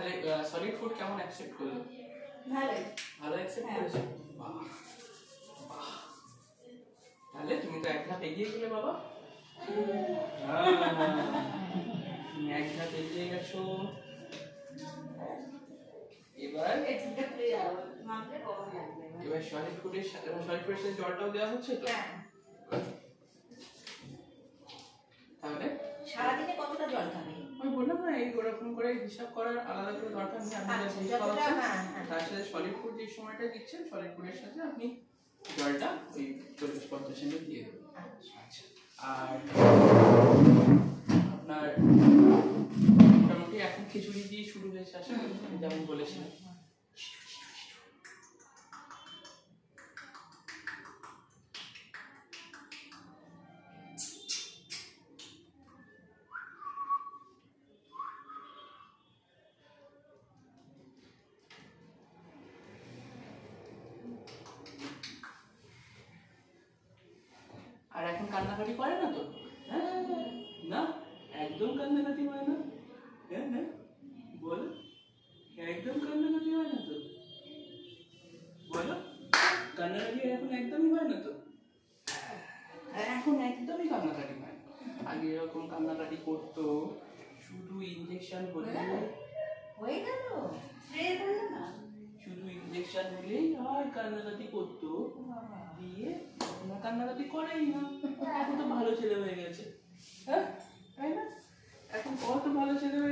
তাহলে solid food কেমন accept করলে? ভালো অ্যাকসেপ্ট করেছো? বাহ বাহ, তাহলে তুমি তো এক ধাপ এগিয়ে গেলে বাবা। তুমি এক ধাপ এগিয়ে গেছো। এবার সলিড ফুডের সাথে জলটাও দেওয়া হচ্ছে তো? তাহলে সারাদিনে কতটা জল খাবে? আমি বললাম না, এই ওরকম করে হিসাব করার আলাদা করে দরকার নেই। আপনি যা বুঝতে পারছেন তার সাথে সলিড ফুড যে সময়টা দিচ্ছেন, সলিড ফুডের সাথে আপনি জলটা ওই 40-50 ml দিয়ে দেবেন। আচ্ছা, আর আপনার মোটামুটি এখন খিচুড়ি দিয়ে শুরু হয়েছে আসলে, যেমন বলেছিলাম। আর এখন কান্নাকাটি করে না তো? হ্যাঁ না, একদম কান্নাকাটি হয় না। হ্যাঁ হ্যাঁ বলো, একদম কান্নাকাটি হয় না তো? বলো, কান্নাকাটি এখন একদমই হয় না তো? এখন একদমই কান্নাকাটি হয় না। আগে এরকম কান্নাকাটি করতো, শুধু ইনজেকশন হলে হয়ে গেল, স্প্রে করলো না, শুধু ইনজেকশন হলেই আর কান্নাকাটি করতো, দিয়ে কান্নাকাটি করেই না। এখন তো ভালো ছেলে হয়ে গেছে। হ্যাঁ তাই না? এখন কত ভালো ছেলে হয়ে